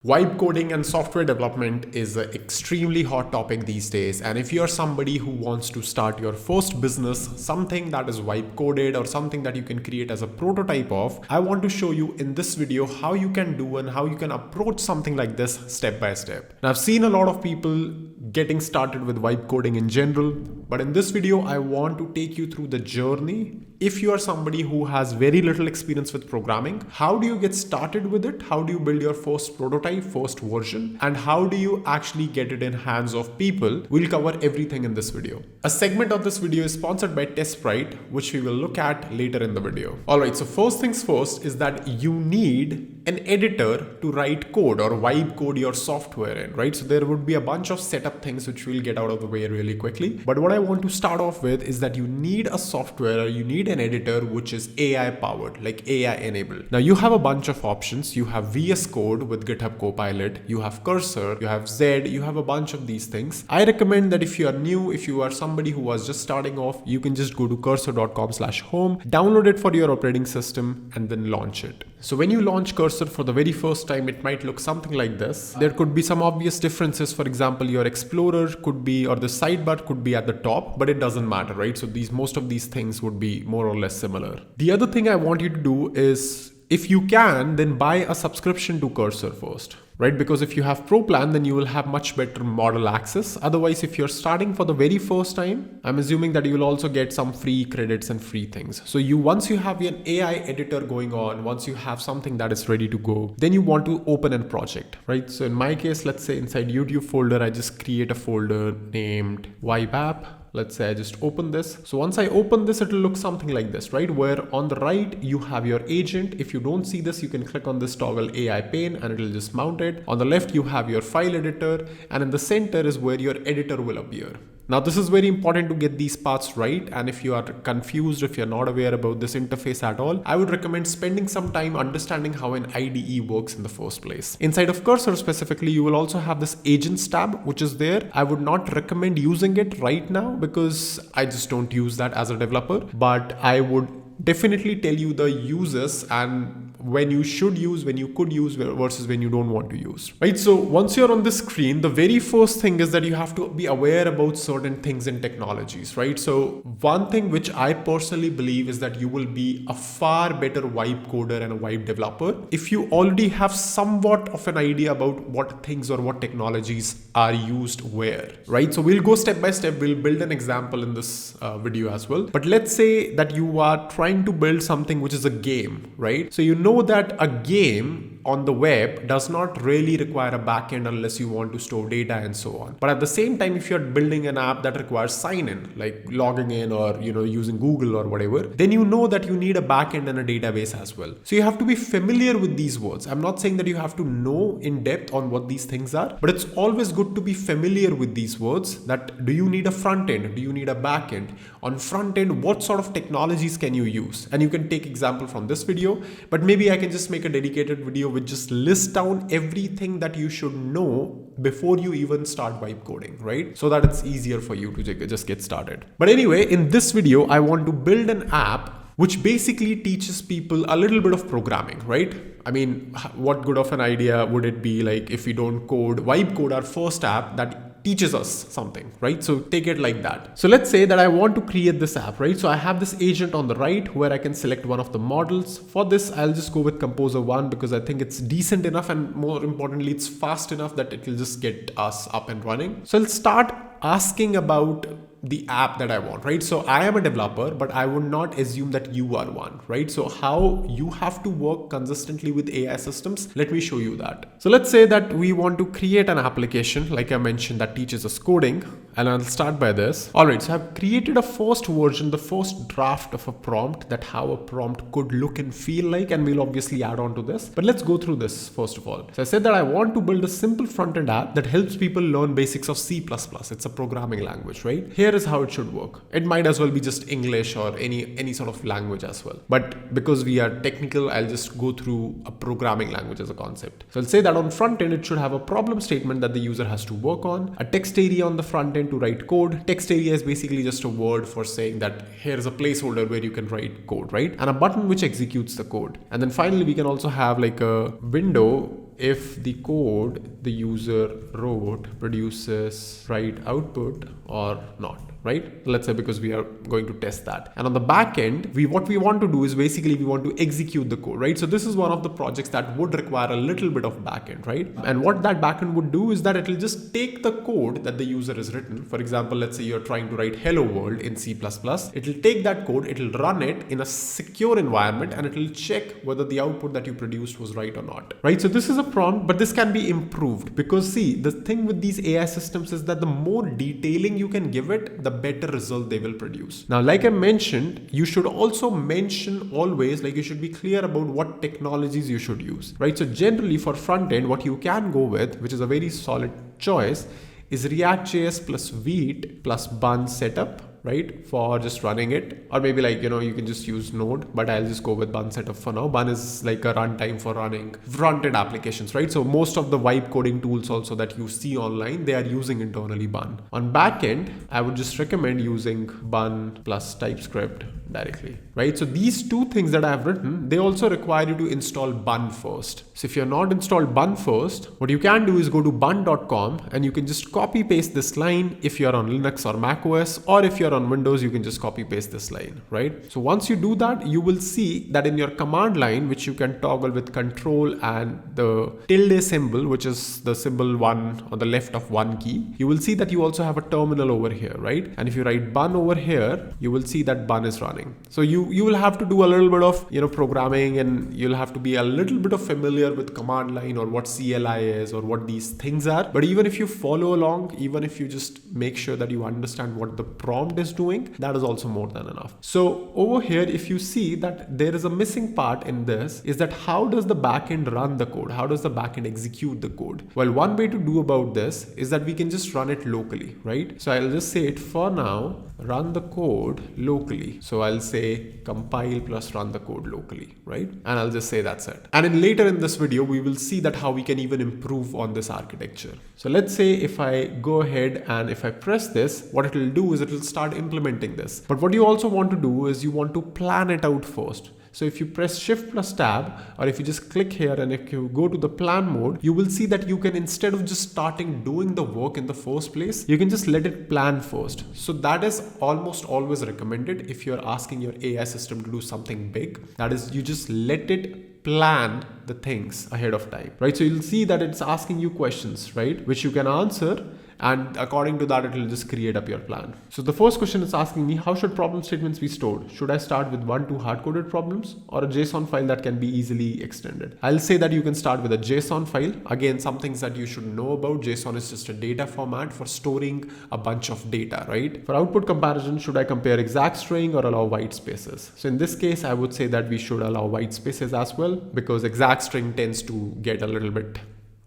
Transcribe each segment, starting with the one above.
Vibe coding and software development is an extremely hot topic these days. And if you're somebody who wants to start your first business, something that is vibe coded or something that you can create as a prototype of, I want to show you in this video how you can do and how you can approach something like this step by step. Now, I've seen a lot of people getting started with vibe coding in general, but in this video, I want to take you through the journey. If you are somebody who has very little experience with programming, how do you get started with it? How do you build your first prototype, first version? And how do you actually get it in hands of people? We'll cover everything in this video. A segment of this video is sponsored by TestSprite, which we will look at later in the video. Alright, so first things first is that you need an editor to write code or vibe code your software in, right? So there would be a bunch of setup things which we'll get out of the way really quickly. But what I want to start off with is that you need a software or you need an editor which is AI powered, like AI enabled. Now you have a bunch of options. You have VS Code with GitHub Copilot, you have Cursor, you have Zed, you have a bunch of these things. I recommend that if you are new, if you are somebody who was just starting off, you can just go to cursor.com/home, download it for your operating system and then launch it. So when you launch Cursor for the very first time, it might look something like this. There could be some obvious differences. For example, your Explorer could be, or the sidebar could be at the top, but it doesn't matter, right? So most of these things would be more or less similar. The other thing I want you to do is, if you can, then buy a subscription to Cursor first, right? Because if you have Pro plan, then you will have much better model access. Otherwise, if you're starting for the very first time, I'm assuming that you will also get some free credits and free things. So once you have an AI editor going on, once you have something that is ready to go, then you want to open a project, right? So in my case, let's say inside YouTube folder, I just create a folder named Vibe App. Let's say I just open this. So once I open this, it will look something like this, right? Where on the right, you have your agent. If you don't see this, you can click on this toggle AI pane and it will just mount it. On the left, you have your file editor, and in the center is where your editor will appear. Now, this is very important to get these parts right. And if you are confused, if you're not aware about this interface at all, I would recommend spending some time understanding how an IDE works in the first place. Inside of Cursor specifically, you will also have this agents tab, which is there. I would not recommend using it right now because I just don't use that as a developer, but I would definitely tell you the uses and when you should use, when you could use versus when you don't want to use, right? So once you're on the screen, the very first thing is that you have to be aware about certain things in technologies, right? So one thing which I personally believe is that you will be a far better vibe coder and a vibe developer if you already have somewhat of an idea about what things or what technologies are used where, right? So we'll go step by step. We'll build an example in this video as well. But let's say that you are trying to build something which is a game, right? So you know that a game on the web does not really require a backend unless you want to store data and so on. But at the same time, if you're building an app that requires sign in, like logging in or using Google or whatever, then you know that you need a backend and a database as well. So you have to be familiar with these words. I'm not saying that you have to know in depth on what these things are, but it's always good to be familiar with these words. That do you need a front end? Do you need a back end? On front end, what sort of technologies can you use? And you can take example from this video, but maybe I can just make a dedicated video which just lists down everything that you should know before you even start vibe coding, right? So that it's easier for you to just get started. But anyway, in this video, I want to build an app which basically teaches people a little bit of programming, right? I mean, what good of an idea would it be like if we don't vibe code our first app that teaches us something, right? So take it like that. So let's say that I want to create this app, right? So I have this agent on the right where I can select one of the models. For this, I'll just go with Composer 1 because I think it's decent enough and more importantly, it's fast enough that it will just get us up and running. So I'll start asking about the app that I want, right? So I am a developer, but I would not assume that you are one, right? So how you have to work consistently with AI systems, let me show you that. So let's say that we want to create an application, like I mentioned, that teaches us coding, and I'll start by this. All right, so I've created a first version, the first draft of a prompt, that how a prompt could look and feel like, and we'll obviously add on to this. But let's go through this first of all. So I said that I want to build a simple front-end app that helps people learn basics of C++. It's a programming language, right? Here is how it should work. It might as well be just English or any sort of language as well. But because we are technical, I'll just go through a programming language as a concept. So I'll say that on front end, it should have a problem statement that the user has to work on, a text area on the front end to write code. Text area is basically just a word for saying that here is a placeholder where you can write code, right? And a button which executes the code. And then finally, we can also have like a window if the code the user wrote produces right output or not, right? Let's say because we are going to test that. And on the back end, what we want to do is basically we want to execute the code, right? So this is one of the projects that would require a little bit of backend, right? And what that backend would do is that it will just take the code that the user has written. For example, let's say you're trying to write hello world in C++. It will take that code, it will run it in a secure environment, and it will check whether the output that you produced was right or not, right? So this is a prompt, but this can be improved because see, the thing with these AI systems is that the more detailing you can give it, the better result they will produce. Now, like I mentioned, you should also mention always, like you should be clear about what technologies you should use, right? So generally for front end, what you can go with, which is a very solid choice, is React.js plus Vite plus Bun setup, right, for just running it. Or maybe like, you can just use Node, but I'll just go with Bun setup for now. Bun is like a runtime for running front-end applications, right? So most of the vibe coding tools also that you see online, they are using internally Bun. On backend, I would just recommend using Bun plus TypeScript directly, right? So these two things that I have written, they also require you to install Bun first. So if you're not installed Bun first, what you can do is go to bun.com and you can just copy paste this line if you're on Linux or Mac OS, or if you're on Windows, you can just copy paste this line, right? So once you do that, you will see that in your command line, which you can toggle with control and the tilde symbol, which is the symbol 1 on the left of one key, you will see that you also have a terminal over here, right? And if you write Bun over here, you will see that Bun is running. So you will have to do a little bit of programming, and you'll have to be a little bit of familiar with command line or what CLI is or what these things are. But even if you follow along, even if you just make sure that you understand what the prompt is doing, that is also more than enough. So over here, if you see that there is a missing part in this, is that how does the backend run the code? How does the backend execute the code? Well, one way to do about this is that we can just run it locally, right? So I'll just say it for now, run the code locally. So I'll say compile plus run the code locally, right? And I'll just say that's it. And then later in this video, we will see that how we can even improve on this architecture. So let's say if I go ahead and if I press this, what it will do is it will start implementing this. But what you also want to do is you want to plan it out first. So if you press Shift plus Tab, or if you just click here and if you go to the plan mode, you will see that you can, instead of just starting doing the work in the first place, you can just let it plan first. So that is almost always recommended if you're asking your AI system to do something big. That is, you just let it plan the things ahead of time, right? So you'll see that it's asking you questions, right, which you can answer. And according to that, it will just create up your plan. So the first question is asking me, how should problem statements be stored? Should I start with 1 to hard-coded problems or a JSON file that can be easily extended? I'll say that you can start with a JSON file. Again, some things that you should know about. JSON is just a data format for storing a bunch of data, right? For output comparison, should I compare exact string or allow white spaces? So in this case, I would say that we should allow white spaces as well, because exact string tends to get a little bit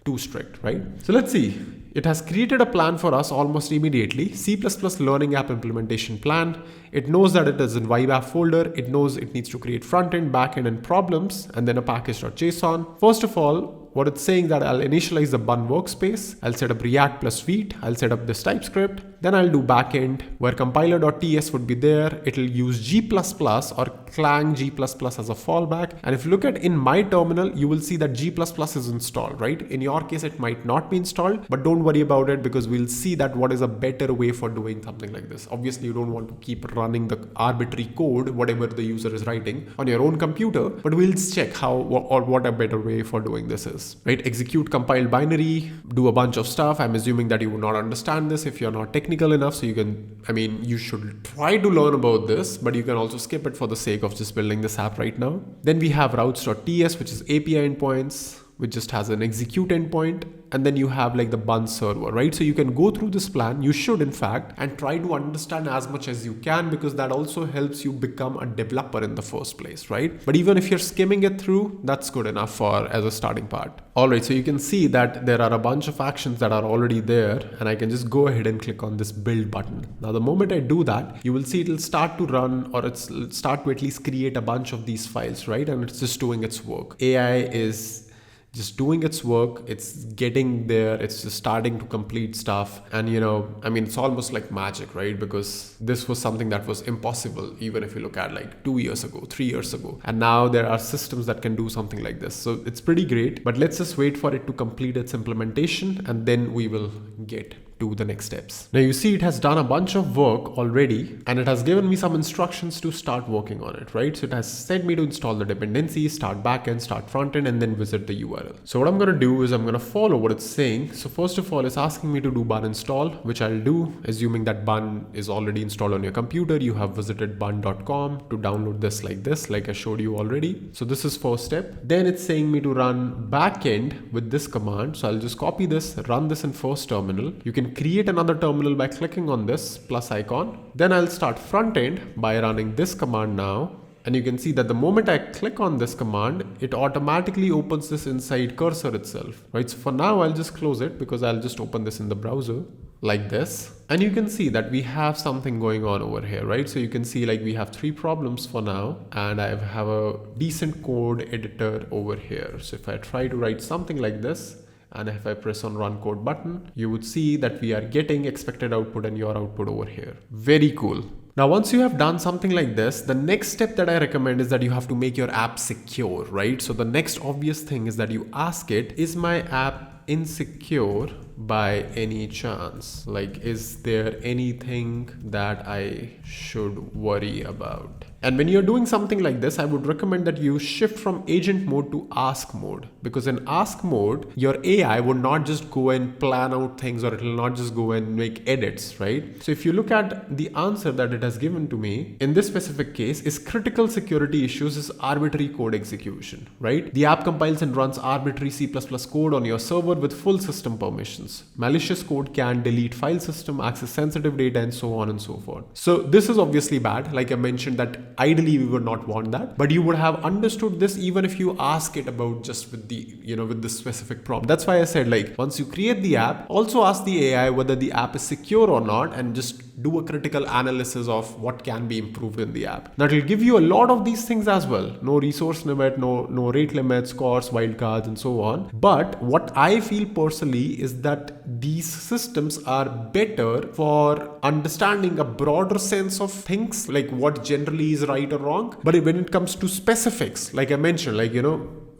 too strict, right? So let's see. It has created a plan for us almost immediately. C++ Learning App Implementation Plan. It knows that it is in Vibe App folder. It knows it needs to create front-end, back-end, and problems, and then a package.json. First of all, what it's saying that I'll initialize the Bun workspace. I'll set up React plus Vite. I'll set up this TypeScript. Then I'll do backend where compiler.ts would be there. It'll use G++ or Clang G++ as a fallback. And if you look at in my terminal, you will see that G++ is installed, right? In your case, it might not be installed, but don't worry about it, because we'll see that what is a better way for doing something like this. Obviously, you don't want to keep running the arbitrary code, whatever the user is writing on your own computer, but we'll check how or what a better way for doing this is, right? Execute compiled binary, do a bunch of stuff. I'm assuming that you would not understand this if you're not technical enough. So you should try to learn about this, but you can also skip it for the sake of just building this app right now. Then we have routes.ts, which is API endpoints, which just has an execute endpoint. And then you have like the Bun server, right? So you can go through this plan. You should, in fact, and try to understand as much as you can, because that also helps you become a developer in the first place, right? But even if you're skimming it through, that's good enough as a starting part. All right, so you can see that there are a bunch of actions that are already there, and I can just go ahead and click on this build button. Now, the moment I do that, you will see it'll start to run, or it'll start to at least create a bunch of these files, right? And it's just doing its work. AI is just doing its work. It's getting there. It's just starting to complete stuff. And it's almost like magic, right? Because this was something that was impossible, even if you look at like 2 years ago, 3 years ago. And now there are systems that can do something like this. So it's pretty great, but let's just wait for it to complete its implementation, and then we will get to the next steps. Now you see it has done a bunch of work already, and it has given me some instructions to start working on it, right? So it has said me to install the dependencies, start backend, start frontend, and then visit the URL. So what I'm going to do is I'm going to follow what it's saying. So first of all, it's asking me to do bun install, which I'll do, assuming that bun is already installed on your computer. You have visited bun.com to download this like I showed you already. So this is first step. Then it's saying me to run backend with this command. So I'll just copy this, run this in first terminal. You can create another terminal by clicking on this plus icon. Then I'll start front end by running this command now. And you can see that the moment I click on this command, it automatically opens this inside cursor itself, right? So for now, I'll just close it because I'll just open this in the browser like this. And you can see that we have something going on over here, right? So you can see like we have 3 problems for now, and I have a decent code editor over here. So if I try to write something like this, and if I press on run code button, you would see that we are getting expected output and your output over here. Very cool. Now, once you have done something like this, the next step that I recommend is that you have to make your app secure, right? So the next obvious thing is that you ask it, is my app insecure by any chance? Like, is there anything that I should worry about? And when you're doing something like this, I would recommend that you shift from agent mode to ask mode, because in ask mode, your AI would not just go and plan out things, or it will not just go and make edits, right? So if you look at the answer that it has given to me, in this specific case, is critical security issues is arbitrary code execution, right? The app compiles and runs arbitrary C++ code on your server with full system permissions. Malicious code can delete file system, access sensitive data, and so on and so forth. So this is obviously bad. Like I mentioned, that ideally we would not want that, but you would have understood this even if you ask it about just with the, with the specific prompt. That's why I said, like, once you create the app, also ask the AI whether the app is secure or not, and just do a critical analysis of what can be improved in the app. Now it will give you a lot of these things as well. No resource limit, no rate limits, scores, wildcards, and so on. But what I feel personally is that these systems are better for understanding a broader sense of things, like what generally is right or wrong. But when it comes to specifics, like I mentioned, like,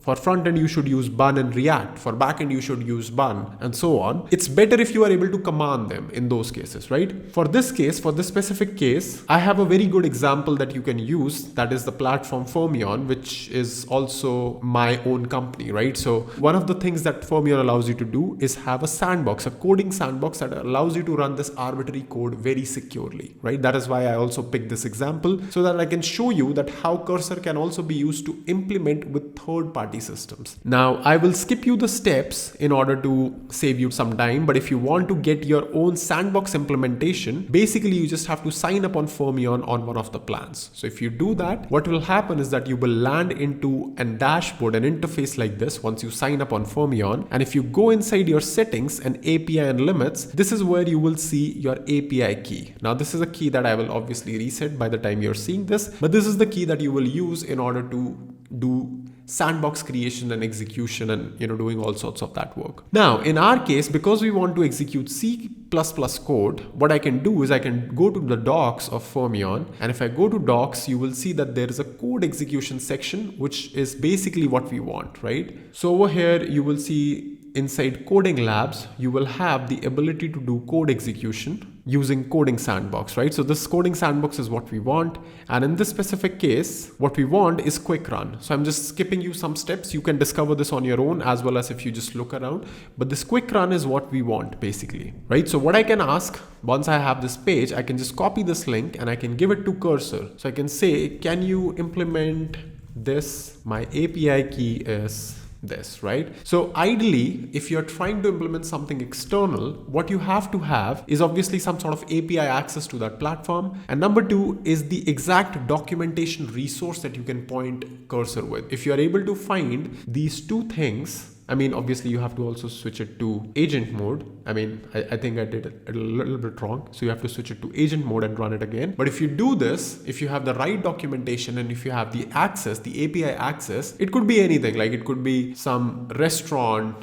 for front end, you should use bun and React. For back end, you should use bun, and so on. It's better if you are able to command them in those cases, right? For this case, for this specific case, I have a very good example that you can use. That is the platform Fermion, which is also my own company, right? So one of the things that Fermion allows you to do is have a sandbox, a coding sandbox that allows you to run this arbitrary code very securely, right? That is why I also picked this example, so that I can show you that how Cursor can also be used to implement with third-party systems. Now, I will skip you the steps in order to save you some time, but if you want to get your own sandbox implementation, basically you just have to sign up on Fermion on one of the plans. So if you do that, what will happen is that you will land into a dashboard, an interface like this once you sign up on Fermion. And if you go inside your settings and API and limits, this is where you will see your API key. Now, this is a key that I will obviously reset by the time you're seeing this, but this is the key that you will use in order to do sandbox creation and execution and doing all sorts of that work. Now in our case, because we want to execute C++ code, what I can do is I can go to the docs of Fermion, and if I go to docs, you will see that there is a code execution section, which is basically what we want, right? So over here you will see inside coding labs, you will have the ability to do code execution using coding sandbox, right? So this coding sandbox is what we want. And in this specific case, what we want is quick run. So I'm just skipping you some steps. You can discover this on your own, as well as if you just look around. But this quick run is what we want basically, right? So what I can ask, once I have this page, I can just copy this link and I can give it to Cursor. So I can say, can you implement this? My API key is this, right? So ideally, if you're trying to implement something external, what you have to have is obviously some sort of API access to that platform. And number 2 is the exact documentation resource that you can point Cursor with. If you're able to find these 2 things, I mean, obviously you have to also switch it to agent mode. I mean, I think I did it a little bit wrong. So you have to switch it to agent mode and run it again. But if you do this, if you have the right documentation and if you have the access, the API access, it could be anything. Like it could be some restaurant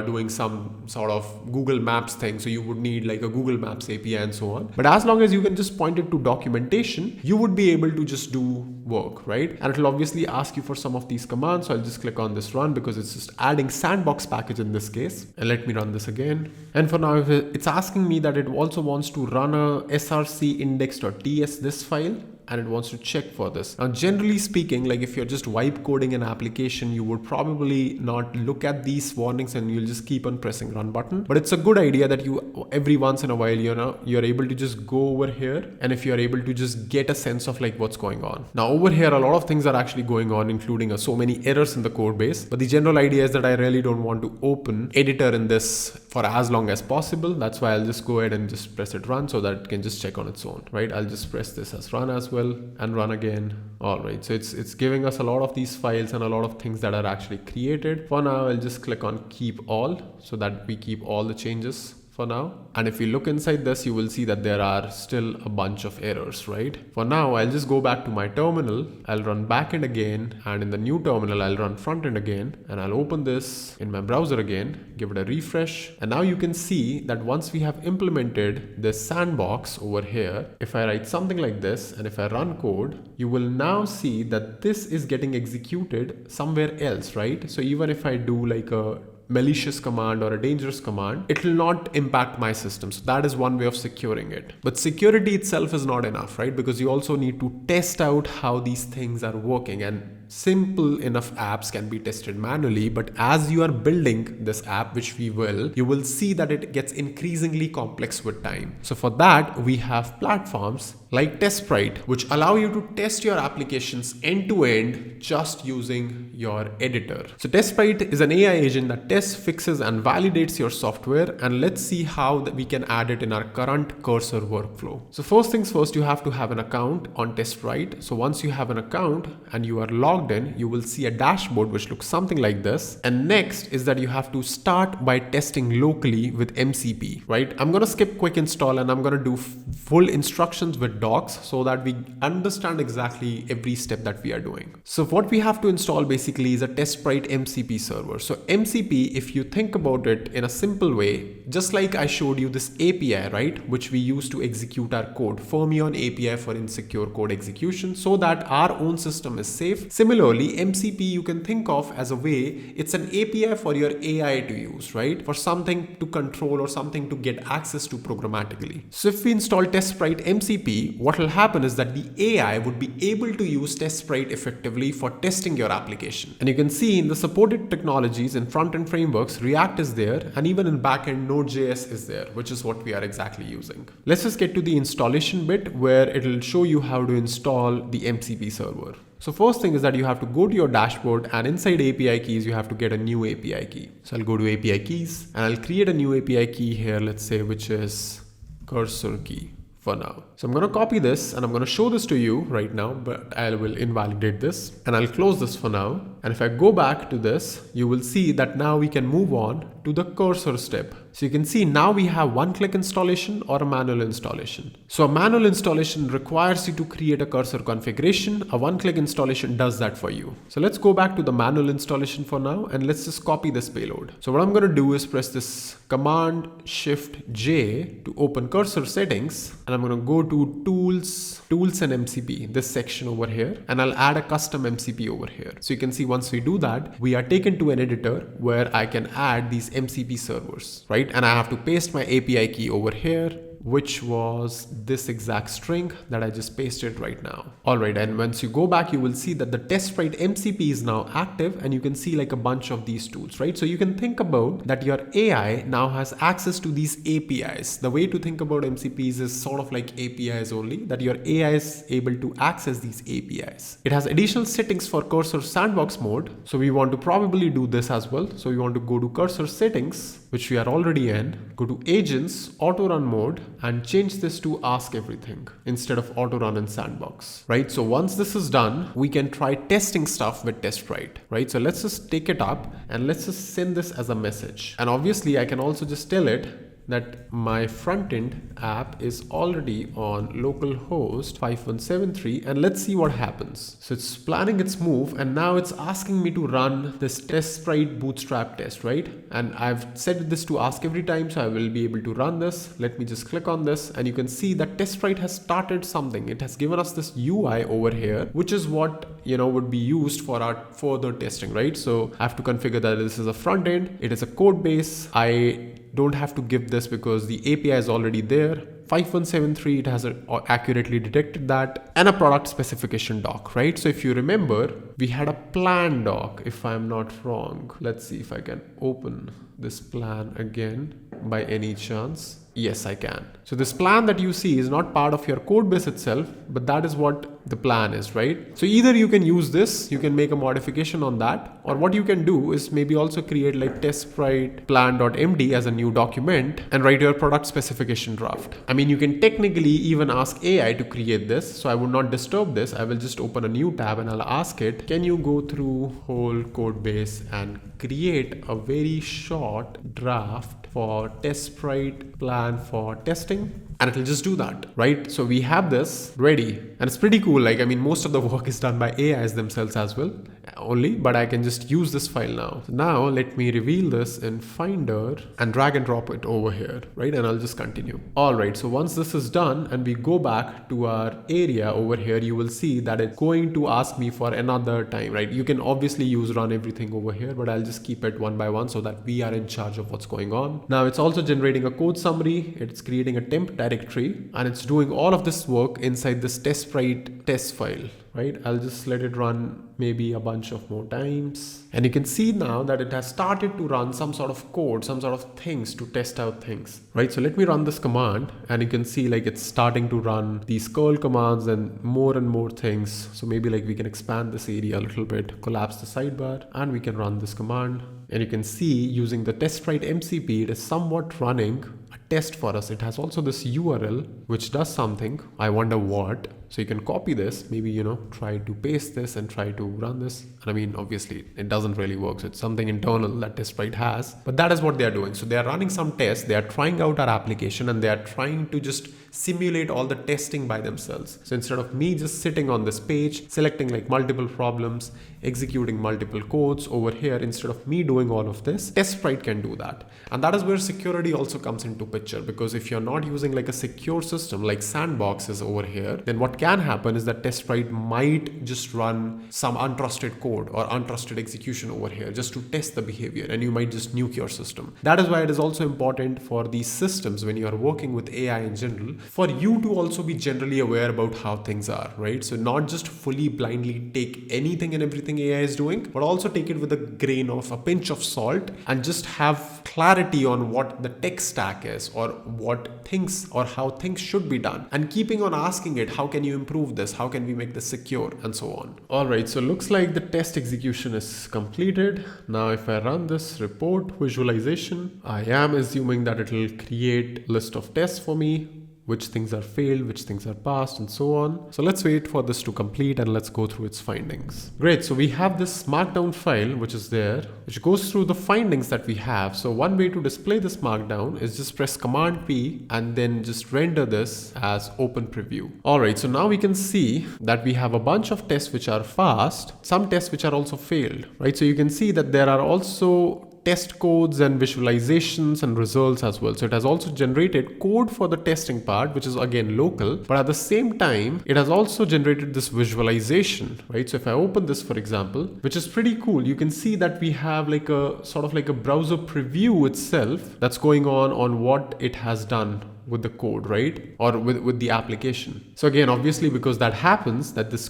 doing some sort of Google Maps thing. So you would need like a Google Maps API and so on. But as long as you can just point it to documentation, you would be able to just do work, right? And it'll obviously ask you for some of these commands. So I'll just click on this run because it's just adding sandbox package in this case. And let me run this again. And for now, it's asking me that it also wants to run a src index.ts this file. And it wants to check for this. Now, generally speaking, like if you're just wipe coding an application, you would probably not look at these warnings and you'll just keep on pressing run button. But it's a good idea that you every once in a while, you're able to just go over here. And if you're able to just get a sense of like what's going on. Now over here, a lot of things are actually going on, including so many errors in the code base. But the general idea is that I really don't want to open editor in this for as long as possible. That's why I'll just go ahead and just press it run so that it can just check on its own, right? I'll just press this as run as well and run again. All right, so it's giving us a lot of these files and a lot of things that are actually created. For now, I'll just click on keep all so that we keep all the changes for now. And if you look inside this, you will see that there are still a bunch of errors, right? For now, I'll just go back to my terminal. I'll run backend again. And in the new terminal, I'll run frontend again. And I'll open this in my browser again, give it a refresh. And now you can see that once we have implemented this sandbox over here, if I write something like this, and if I run code, you will now see that this is getting executed somewhere else, right? So even if I do like a malicious command or a dangerous command, it will not impact my system. So that is one way of securing it. But security itself is not enough, right? Because you also need to test out how these things are working, and simple enough apps can be tested manually. But as you are building this app, which we will, you will see that it gets increasingly complex with time. So for that, we have platforms like TestSprite, which allow you to test your applications end to end just using your editor. So TestSprite is an AI agent that tests, fixes, and validates your software. And let's see how we can add it in our current cursor workflow. So first things first, you have to have an account on TestSprite. So once you have an account and you are logged in, you will see a dashboard which looks something like this. And next is that you have to start by testing locally with MCP, right? I'm going to skip quick install and I'm going to do full instructions with docs so that we understand exactly every step that we are doing. So what we have to install basically is a TestSprite MCP server. So MCP, if you think about it in a simple way, just like I showed you this API, right, which we use to execute our code, Fermion API for insecure code execution, so that our own system is safe. Similarly, MCP you can think of as a way, it's an API for your AI to use, right, for something to control or something to get access to programmatically. So if we install TestSprite MCP, what will happen is that the AI would be able to use TestSprite effectively for testing your application. And you can see in the supported technologies in front-end frameworks, React is there, and even in backend, Node.js is there, which is what we are exactly using. Let's just get to the installation bit where it'll show you how to install the MCP server. So first thing is that you have to go to your dashboard, and inside API keys, you have to get a new API key. So I'll go to API keys and I'll create a new API key here, let's say, which is cursor key for now. So I'm going to copy this and I'm going to show this to you right now, but I will invalidate this and I'll close this for now. And if I go back to this, you will see that now we can move on to the cursor step. So you can see now we have one-click installation or a manual installation. So a manual installation requires you to create a cursor configuration. A one-click installation does that for you. So let's go back to the manual installation for now and let's just copy this payload. So what I'm going to do is press this Command Shift J to open cursor settings, and I'm going to go to tools and MCP, this section over here, and I'll add a custom MCP over here. So you can see once we do that, we are taken to an editor where I can add these MCP servers, right? And I have to paste my API key over here, which was this exact string that I just pasted right now. All right, and once you go back, you will see that the TestSprite MCP is now active, and you can see like a bunch of these tools, right? So you can think about that your AI now has access to these APIs. The way to think about MCPs is sort of like APIs only, that your AI is able to access these APIs. It has additional settings for cursor sandbox mode. So we want to probably do this as well. So we want to go to cursor settings, which we are already in, go to agents, auto run mode, and change this to ask everything instead of auto run and sandbox, right? So once this is done, we can try testing stuff with TestSprite, right? So let's just take it up and let's just send this as a message. And obviously I can also just tell it that my front-end app is already on localhost 5173, and let's see what happens. So it's planning its move, and now it's asking me to run this TestSprite bootstrap test, right? And I've set this to ask every time, so I will be able to run this. Let me just click on this, and you can see that TestSprite has started something. It has given us this UI over here, which is what would be used for our further testing, right? So I have to configure that this is a front end, it is a code base. I don't have to give this because the API is already there. 5173, it has accurately detected that, and a product specification doc, right? So if you remember, we had a plan doc, if I'm not wrong. Let's see if I can open this plan again by any chance. Yes, I can. So this plan that you see is not part of your code base itself, but that is what the plan is, right? So either you can use this, you can make a modification on that, or what you can do is maybe also create like TestSprite plan.md as a new document and write your product specification draft. I mean, you can technically even ask AI to create this. So I would not disturb this. I will just open a new tab and I'll ask it, can you go through whole code base and create a very short draft for TestSprite plan for testing? And it'll just do that, right? So we have this ready, and it's pretty cool. Like, I mean, most of the work is done by AIs themselves as well only, but I can just use this file now. So now let me reveal this in Finder and drag and drop it over here, right? And I'll just continue. All right, so once this is done and we go back to our area over here, you will see that it's going to ask me for another time, right? You can obviously use run everything over here, but I'll just keep it one by one so that we are in charge of what's going on. Now it's also generating a code summary. It's creating a temp directory, and it's doing all of this work inside this TestSprite test file, right? I'll just let it run maybe a bunch of more times. And you can see now that it has started to run some sort of code, some sort of things to test out things, right? So let me run this command, and you can see like it's starting to run these curl commands and more things. So maybe like we can expand this area a little bit, collapse the sidebar, and we can run this command. And you can see using the TestSprite MCP, it is somewhat running a test for us. It has also this URL which does something. I wonder what. So you can copy this, maybe, try to paste this and try to run this. And I mean, obviously it doesn't really work. So it's something internal that TestSprite has, but that is what they are doing. So they are running some tests. They are trying out our application, and they are trying to just simulate all the testing by themselves. So instead of me just sitting on this page, selecting like multiple problems, executing multiple codes over here, instead of me doing all of this, TestSprite can do that. And that is where security also comes into picture, because if you're not using like a secure system like sandbox is over here, then what can happen is that TestSprite might just run some untrusted code or untrusted execution over here just to test the behavior, and you might just nuke your system. That is why it is also important for these systems, when you are working with AI in general, for you to also be generally aware about how things are, right? So not just fully blindly take anything and everything AI is doing, but also take it with a pinch of salt, and just have clarity on what the tech stack is, or what things or how things should be done, and keeping on asking it, how can you improve this? How can we make this secure? And so on. All right, so looks like the test execution is completed. Now, if I run this report visualization, I am assuming that it will create a list of tests for me, which things are failed, which things are passed, and so on. So let's wait for this to complete, and let's go through its findings. Great, so we have this markdown file which is there, which goes through the findings that we have. So one way to display this markdown is just press Command P and then just render this as open preview. All right, so now we can see that we have a bunch of tests which are passed, some tests which are also failed, right? So you can see that there are also test codes and visualizations and results as well. So it has also generated code for the testing part, which is again local, but at the same time, it has also generated this visualization, right? So if I open this, for example, which is pretty cool, you can see that we have like a sort of like a browser preview itself that's going on what it has done with the code, right? Or with the application. So again, obviously, because that happens, that this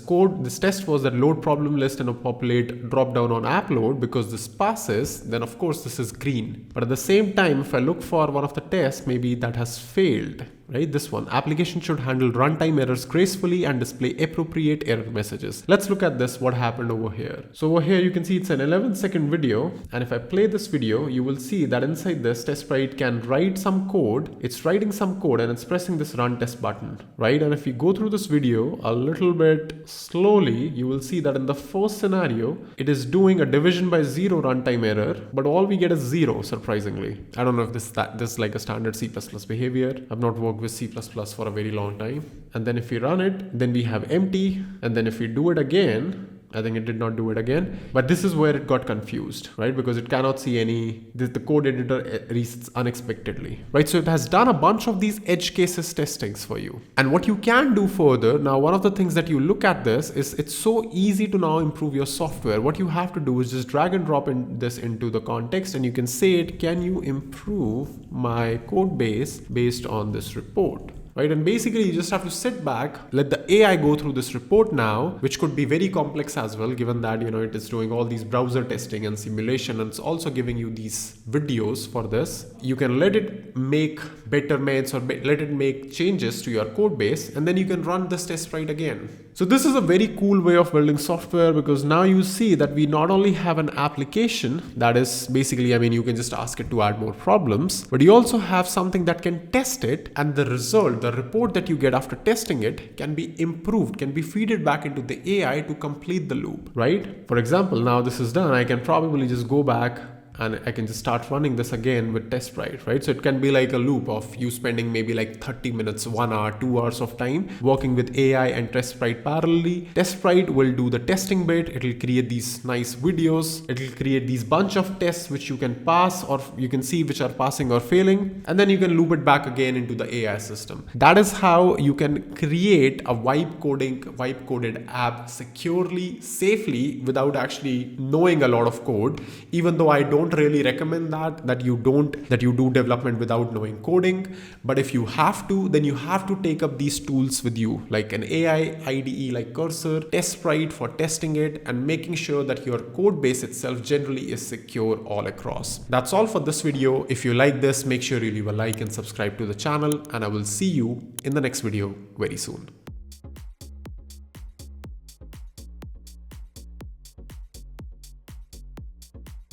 test was that load problem list and a populate drop down on app load, because this passes, then of course this is green. But at the same time, if I look for one of the tests, maybe that has failed, right? This one, application should handle runtime errors gracefully and display appropriate error messages. Let's look at this, what happened over here. So over here, you can see it's an 11-second video. And if I play this video, you will see that inside this, TestSprite can write some code. It's writing some code and it's pressing this run test button, right? And if you go through this video a little bit slowly, you will see that in the first scenario, it is doing a division by 0 runtime error, but all we get is 0, surprisingly. I don't know if this is like a standard C++ behavior. I've not worked with C++ for a very long time. And then if we run it, then we have empty. And then if we do it again, I think it did not do it again, but this is where it got confused, right? Because it cannot see the code editor resets unexpectedly, right? So it has done a bunch of these edge cases testings for you. And what you can do further, now one of the things that you look at this is it's so easy to now improve your software. What you have to do is just drag and drop this into the context and you can say it, can you improve my code base based on this report? Right? And basically you just have to sit back, let the AI go through this report now, which could be very complex as well, given that, it is doing all these browser testing and simulation, and it's also giving you these videos for this. You can let it make betterments or let it make changes to your code base, and then you can run this TestSprite again. So this is a very cool way of building software, because now you see that we not only have an application that is basically, you can just ask it to add more problems, but you also have something that can test it, and the result, the report that you get after testing it, can be improved, can be fed back into the AI to complete the loop, right? For example, now this is done, I can probably just go back and I can just start running this again with TestSprite, right? So it can be like a loop of you spending maybe like 30 minutes, 1 hour, 2 hours of time working with AI and TestSprite parallelly. TestSprite will do the testing bit. It will create these nice videos. It will create these bunch of tests which you can pass, or you can see which are passing or failing. And then you can loop it back again into the AI system. That is how you can create a wipe-coded app securely, safely, without actually knowing a lot of code. Even though I don't really recommend that you do development without knowing coding, but if you have to, then you have to take up these tools with you, like an AI IDE like Cursor, TestSprite for testing it and making sure that your code base itself generally is secure all across. That's all for this video. If you like this, make sure you leave a like and subscribe to the channel, and I will see you in the next video very soon.